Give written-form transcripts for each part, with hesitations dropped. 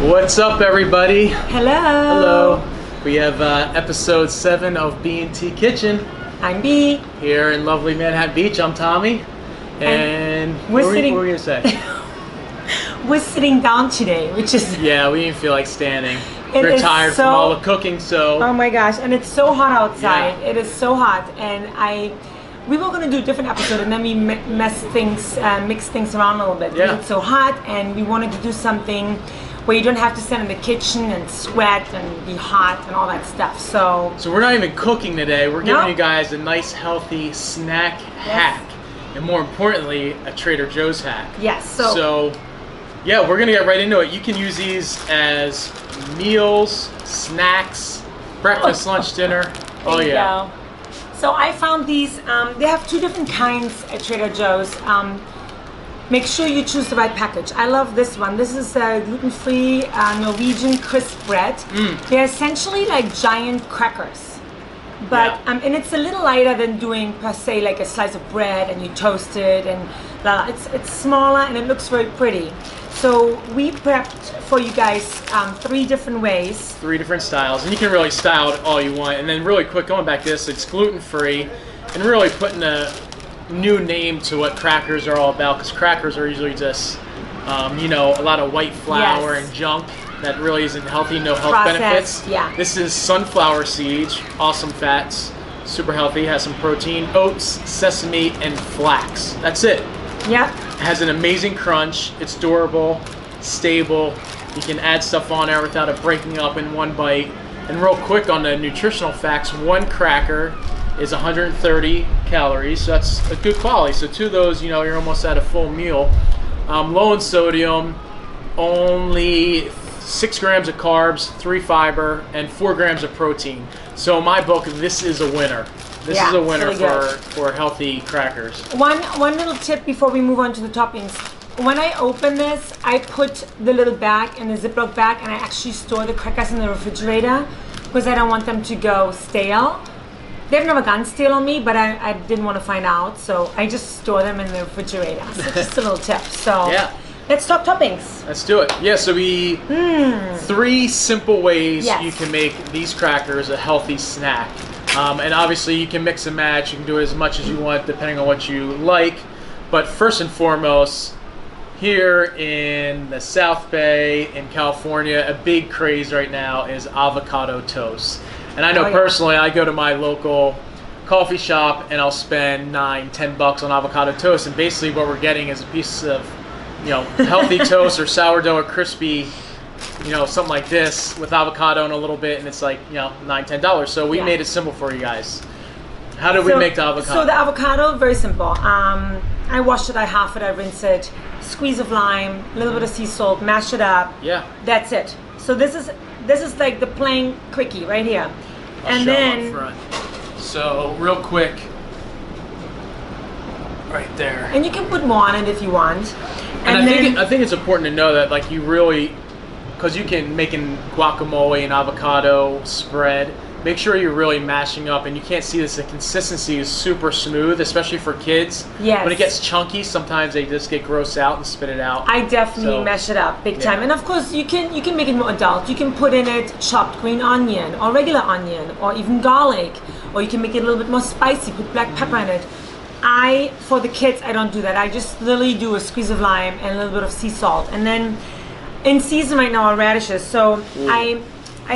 What's up, everybody? Hello. Hello. We have episode 7 of B&T Kitchen. I'm B. Here in lovely Manhattan Beach. I'm Tommy. And we're what sitting. were you going to say? We're sitting down today, which is. Yeah, we didn't feel like standing. We're tired from all the cooking, so. Oh my gosh, and it's so hot outside. Yeah. It is so hot, and we were gonna do a different episode, and then we mix things around a little bit. Yeah. Because it's so hot, and we wanted to do something where you don't have to stand in the kitchen and sweat and be hot and all that stuff. So we're not even cooking today. We're giving Nope. you guys a nice, healthy snack hack, and more importantly, a Trader Joe's hack. yes, So, yeah, we're gonna get right into it. You can use these as meals, snacks, breakfast, lunch, dinner. Oh there you yeah. go. So I found these. They have two different kinds at Trader Joe's. Make sure you choose the right package. I love this one. This is gluten-free Norwegian crisp bread. They're essentially like giant crackers. But and it's a little lighter than doing per se like a slice of bread and you toast it and it's smaller and it looks very pretty. So we prepped for you guys 3 different ways. 3 different styles, and you can really style it all you want. And then really quick, going back to this, it's gluten-free, and really putting a new name to what crackers are all about, because crackers are usually just, a lot of white flour and junk that really isn't healthy, no health benefits. Yeah. This is sunflower seeds, awesome fats, super healthy, has some protein, oats, sesame, and flax. That's it. Yeah. It has an amazing crunch. It's durable, stable. You can add stuff on there without it breaking up in one bite. And real quick on the nutritional facts, 1 cracker is 130 calories, so that's a good quality. So 2 of those, you're almost at a full meal. Low in sodium, only 6 grams of carbs, 3 fiber, and 4 grams of protein. So in my book, this is a winner. This is a winner for healthy crackers. One little tip before we move on to the toppings. When I open this, I put the little bag in the Ziploc bag, and I actually store the crackers in the refrigerator because I don't want them to go stale. They've never gone stale on me, but I didn't want to find out, so I just store them in the refrigerator. So just a little tip. So yeah. Let's talk toppings. Let's do it. Yeah, so 3 simple ways you can make these crackers a healthy snack. And obviously you can mix and match. You can do it as much as you want depending on what you like. But first and foremost, here in the South Bay in California, a big craze right now is avocado toast. And I know personally, I go to my local coffee shop and I'll spend $9-10 on avocado toast. And basically what we're getting is a piece of healthy toast or sourdough or crispy, something like this with avocado and a little bit, and it's like, $9-10. So we made it simple for you guys. How did we make the avocado? So the avocado, very simple. I washed it, I half it, I rinse it, squeeze of lime, a little bit of sea salt, mash it up. Yeah. That's it. So this is like the plain quickie right here. I'll show up front. So real quick, right there. And you can put more on it if you want. And I think it's important to know that, like, you really, because you can make guacamole and avocado spread, make sure you're really mashing up, and you can't see this, the consistency is super smooth, especially for kids. Yes. When it gets chunky, sometimes they just get grossed out and spit it out. I definitely mash it up big time. And of course you can make it more adult. You can put in it chopped green onion or regular onion or even garlic, or you can make it a little bit more spicy, put black pepper in it. For the kids, I don't do that. I just literally do a squeeze of lime and a little bit of sea salt. And then in season right now are radishes. So I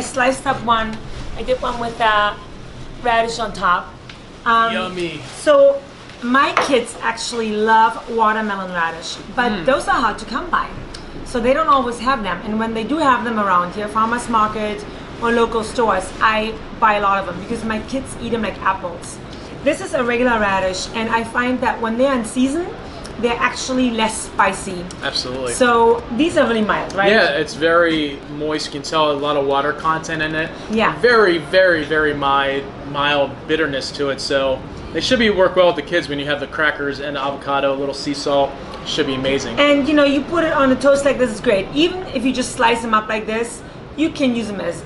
sliced up one. I did one with radish on top. Yummy. So my kids actually love watermelon radish, but those are hard to come by. So they don't always have them. And when they do have them around here, farmers market or local stores, I buy a lot of them because my kids eat them like apples. This is a regular radish, and I find that when they're in season, they're actually less spicy. Absolutely. So these are really mild, right? Yeah, it's very moist. You can tell a lot of water content in it. Yeah. Very, very, very mild bitterness to it. So they should work well with the kids when you have the crackers and the avocado, a little sea salt. It should be amazing. And you put it on a toast like this is great. Even if you just slice them up like this, you can use them as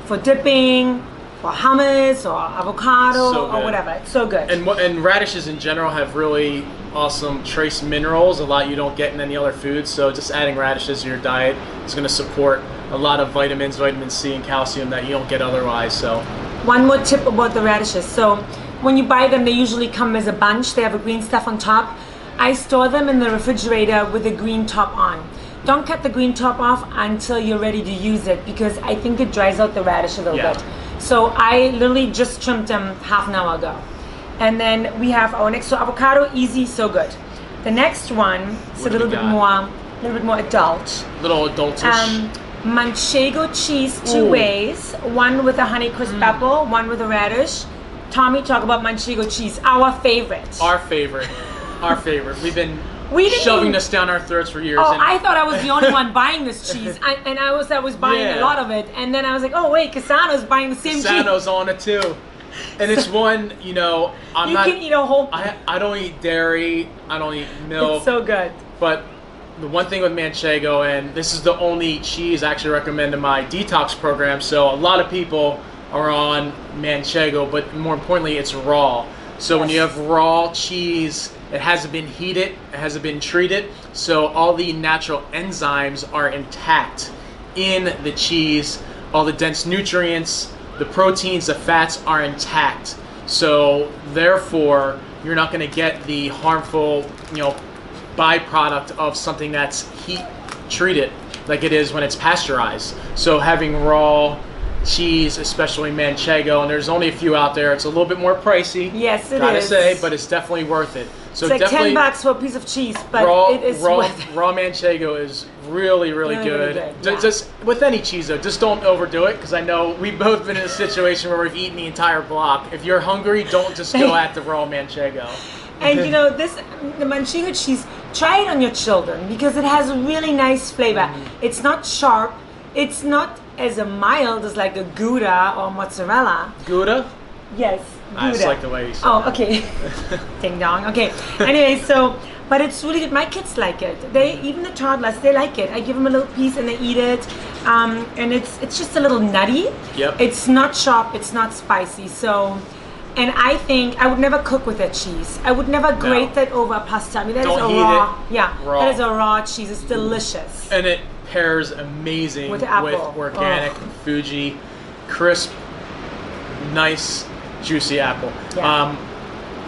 for dipping, or hummus or avocado or whatever. It's so good. And radishes in general have really awesome trace minerals, a lot you don't get in any other food. So just adding radishes to your diet is going to support a lot of vitamins, vitamin C and calcium that you don't get otherwise. So one more tip about the radishes. So when you buy them, they usually come as a bunch. They have a green stuff on top. I store them in the refrigerator with the green top on. Don't cut the green top off until you're ready to use it, because I think it dries out the radish a little bit. So I literally just trimmed them half an hour ago. And then we have our next, so avocado, easy, so good. The next one is a little bit more adult. Little adultish. Manchego cheese, two ways. One with a Honeycrisp apple, one with a radish. Tommy, talk about Manchego cheese, our favorite. Our favorite. Our favorite. We've been shoving this down our throats for years. Oh, I thought I was the only one buying this cheese, and I was buying a lot of it, and then I was like, oh wait, Casano's buying the same cheese. Casano's on it too, and it's one, you know, you can eat a whole. I don't eat dairy, I don't eat milk. It's so good. But the one thing with Manchego, and this is the only cheese I actually recommend in my detox program. So a lot of people are on Manchego, but more importantly, it's raw. So when you have raw cheese, it hasn't been heated, it hasn't been treated, so all the natural enzymes are intact in the cheese. All the dense nutrients, the proteins, the fats are intact. So therefore, you're not going to get the harmful, you know, byproduct of something that's heat treated like it is when it's pasteurized. So having raw cheese, especially Manchego, and there's only a few out there. It's a little bit more pricey. Yes, it is. Gotta say, but it's definitely worth it. So it's like $10 for a piece of cheese, but it is worth it. Raw Manchego is really good. Really good. Just with any cheese though, just don't overdo it, because I know we've both been in a situation where we've eaten the entire block. If you're hungry, don't just go at the raw Manchego. And you know, the Manchego cheese, try it on your children, because it has a really nice flavor. It's not sharp. It's not as mild as like a Gouda or mozzarella. Gouda? Yes, Gouda. I just like the way you said that. Okay. Ding dong. Okay. Anyway, so, but it's really good. My kids like it. Even the toddlers, they like it. I give them a little piece and they eat it. And it's just a little nutty. Yep. It's not sharp. It's not spicy. So, and I think I would never cook with that cheese. I would never grate that over a pasta. I mean, that is a raw. Yeah. Raw. That is a raw cheese. It's delicious. And it pairs amazing with organic Fuji, crisp, nice, juicy apple. Yeah.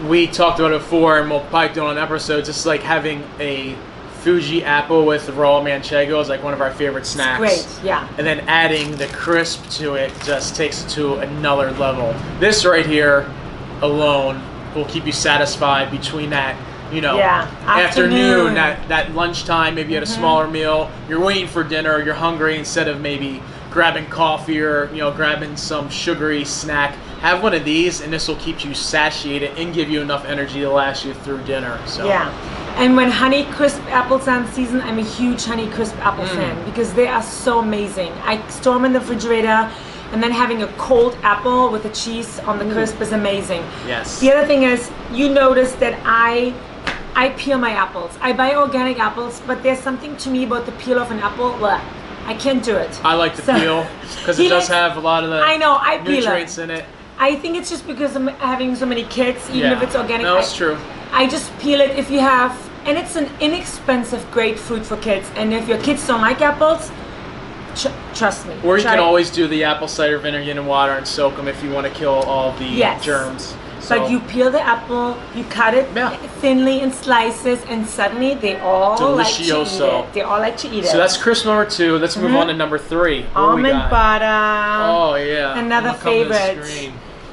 We talked about it before, and we'll probably do it on an episode. Just like having a Fuji apple with raw Manchego is like one of our favorite snacks. Great, yeah. And then adding the crisp to it just takes it to another level. This right here alone will keep you satisfied between that, you know, afternoon, that lunchtime, maybe you had a smaller meal, you're waiting for dinner, you're hungry, instead of maybe grabbing coffee or, you know, grabbing some sugary snack. Have one of these, and this will keep you satiated and give you enough energy to last you through dinner. So yeah. And when Honeycrisp apples are in season, I'm a huge Honeycrisp apple fan, because they are so amazing. I store them in the refrigerator, and then having a cold apple with the cheese on the crisp is amazing. Yes. The other thing is, you notice that I peel my apples. I buy organic apples, but there's something to me about the peel of an apple. Well, I can't do it. I like the peel, because it does have a lot of the nutrients in it. I think it's just because I'm having so many kids, even if it's organic. No, it's true. I just peel it if you have, and it's an inexpensive, great fruit for kids. And if your kids don't like apples, trust me. Or you can always do the apple cider vinegar in water and soak them if you want to kill all the germs. So. But you peel the apple, you cut it thinly in slices, and suddenly they all like to eat it. They all like to eat it. So that's crisp number 2. Let's move on to number 3. Almond butter. Oh yeah. Another favorite.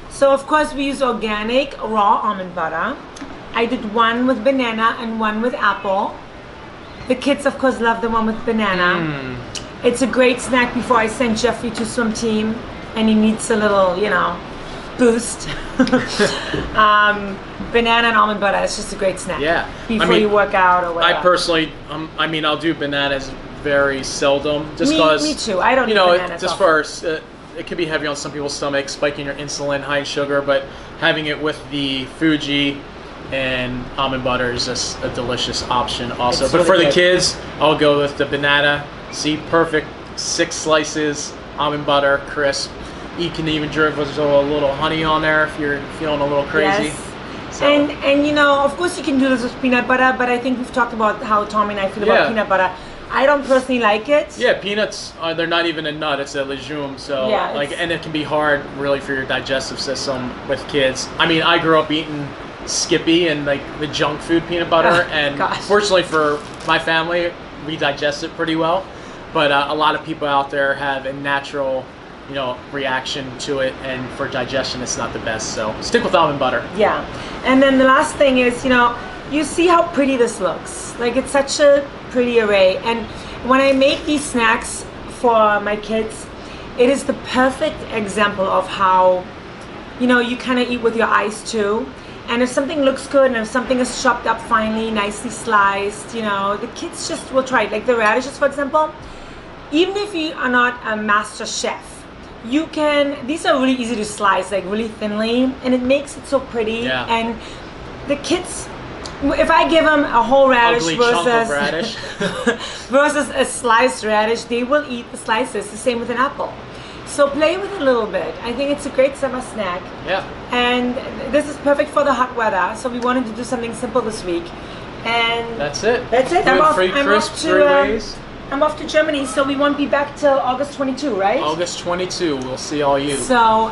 So of course we use organic raw almond butter. I did one with banana and one with apple. The kids of course love the one with banana. It's a great snack before I send Jeffrey to swim team, and he needs a little, you know, boost. Banana and almond butter, it's just a great snack. Yeah. Before you work out or whatever. I personally, I mean, I'll do bananas very seldom, just because. Me too. I don't eat bananas. Just first, it can be heavy on some people's stomachs, spiking your insulin, high in sugar, but having it with the Fuji and almond butter is just a delicious option also. But for the kids, I'll go with the banana. See, perfect 6 slices, almond butter, crisp. You can even drizzle a little honey on there if you're feeling a little crazy. Yes. So. And you know, of course you can do this with peanut butter, but I think we've talked about how Tommy and I feel about peanut butter. I don't personally like it. Yeah, peanuts they're not even a nut; it's a legume. So like, and it can be hard really for your digestive system with kids. I mean, I grew up eating Skippy and like the junk food peanut butter, and fortunately for my family, we digest it pretty well. But a lot of people out there have a natural, you know, reaction to it, and for digestion, it's not the best. So stick with almond butter. Yeah, and then the last thing is, you know, you see how pretty this looks. Like, it's such a pretty array. And when I make these snacks for my kids, it is the perfect example of how, you know, you kind of eat with your eyes too. And if something looks good and if something is chopped up finely, nicely sliced, you know, the kids just will try it. Like the radishes, for example, even if you are not a master chef, you can, these are really easy to slice, like really thinly, and it makes it so pretty. Yeah. And the kids, if I give them a whole radish versus a sliced radish, they will eat the slices. The same with an apple. So play with it a little bit. I think it's a great summer snack. Yeah. And this is perfect for the hot weather. So we wanted to do something simple this week. And that's it. That's it. I'm off to Germany, so we won't be back till August 22, right? August 22. We'll see all you. So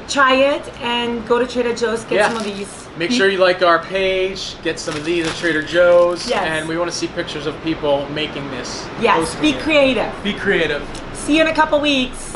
try it and go to Trader Joe's, get some of these. Make sure you like our page, get some of these at Trader Joe's, yes. And we want to see pictures of people making this. Yes, be creative. Be creative. See you in a couple weeks.